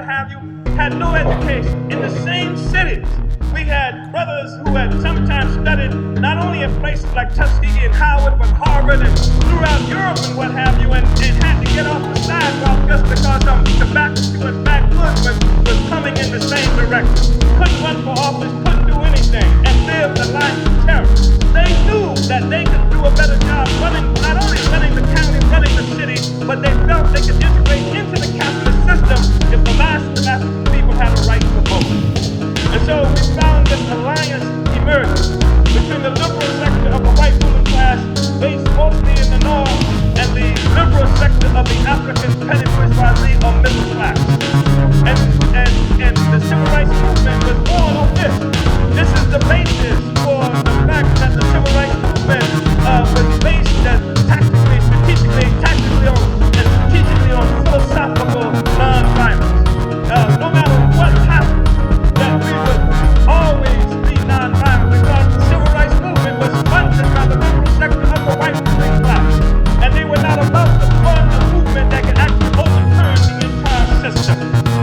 have you, had no education. In the same cities, we had brothers who had sometimes studied not only in places like Tuskegee and Howard, but Harvard and throughout Europe and what have you, and had to get off the sidewalk just because some tobacco and backwoods was coming in the same direction. Couldn't run for office, couldn't do anything, and lived a life of terror. They knew that they could do a better job not only running the county, running the city, but they felt they could integrate into the capitalist system if the masses of African people had a right to vote. And so we found this alliance emerge between the liberal sector of the white ruling class, based mostly in the north, and the liberal sector of the African petty bourgeoisie or middle class. And the civil rights movement was born on this. This is the basis for the fact that the civil rights movement was based tactically on philosophical nonviolence. No matter what happened, that we would always be nonviolent because the civil rights movement was funded by the liberal sector of the white ruling class. And they were not about to fund a movement that could actually overturn the entire system.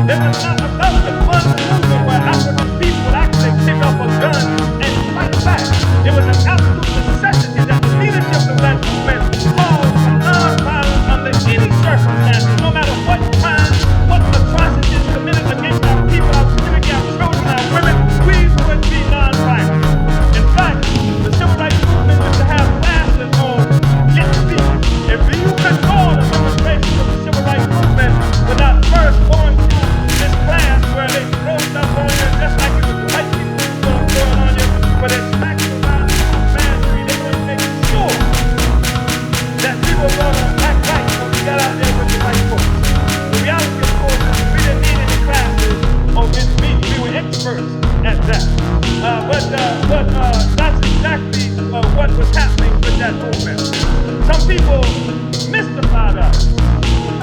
They were not about to fund a movement where African people would actually pick up a gun and fight back. It was an absolute necessity that the leadership of that movement called for nonviolence under any circumstances, no matter what crimes, what atrocities committed against our people, our community, our children, our women, we would be nonviolent. In fact, the civil rights movement used to have classes on lit feet. If you control the demonstration of the civil rights movement without first going through this class where they throw stuff on you just like it was the white people who were going to throw it on you, but they smack you around the man tree, they want to make sure that we were going to act right when we got out there with the white folks. The reality, of course, is we didn't need any classes on this beat. We were experts at that. But that's exactly what was happening with that movement. Some people mystified us.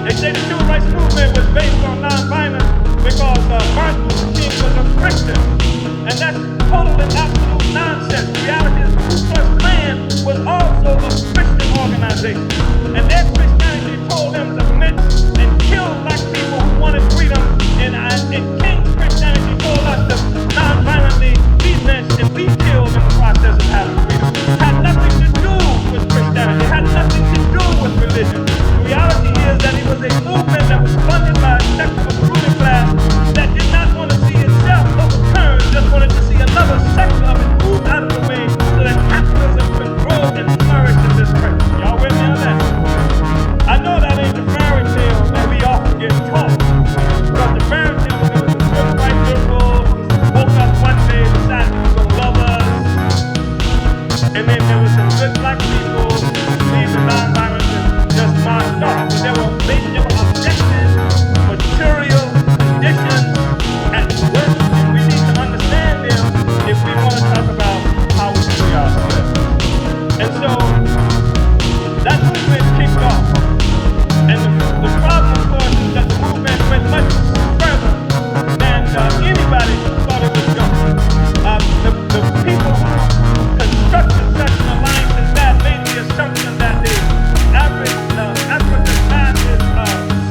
They say the civil rights movement was based on nonviolence because Martin Luther King was a Christian. And that's total and absolute nonsense. The reality is the Ku Klux Klan was also a Christian organization. And their Christianity told them to lynch and kill black people who wanted freedom. And King's Christianity told us to nonviolently be lynched and be killed in the process of having freedom. It had nothing to do with Christianity. It had nothing to do with religion. The reality is that it was a movement that was funded by a sector of the ruling class that did not want to see itself overturned, just wanted to see another sector of it move out of the way so that capitalism could grow and flourish in this country. Y'all with me on that? I know that ain't the fairy tale that we often get taught. Because the fairy tale was there was a good white liberal who woke up one day and decided he was going to love us. And then there was some good black people who believed in nonviolence and just marched off. But there were objective, material conditions at work, and we need to understand them if we want to talk about how we free ourselves. And so that movement kicked off. And the problem, of course, is that the movement went much further than anybody thought it was going. The people who constructed such an alliance as that made the assumption that the average African masses,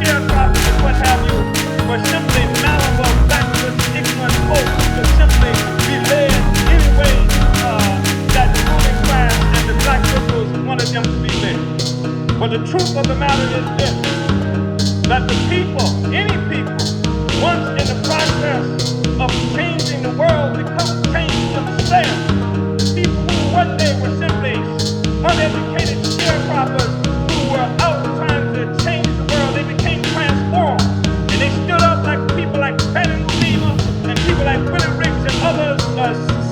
sharecroppers and what have you, were simply malleable, backward, ignorant folks who could simply be led any way that the ruling class and the black liberals wanted them to be led. But the truth of the matter is this, that the people, any people, once in the process of changing the world, become changed themselves. People who one day were simply uneducated sharecroppers who were out trying to change the world, they became transformed. And they stood up like people like Benny Lima and people like Willie Riggs and others,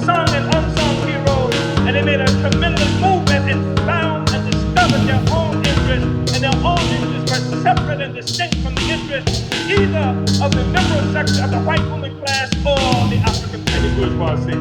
sung and unsung heroes, and they made a tremendous movement and found and discovered their own interests, and their own interests were separate and distinct from the interests either of the liberal sector of the white ruling class or the African petty bourgeoisie.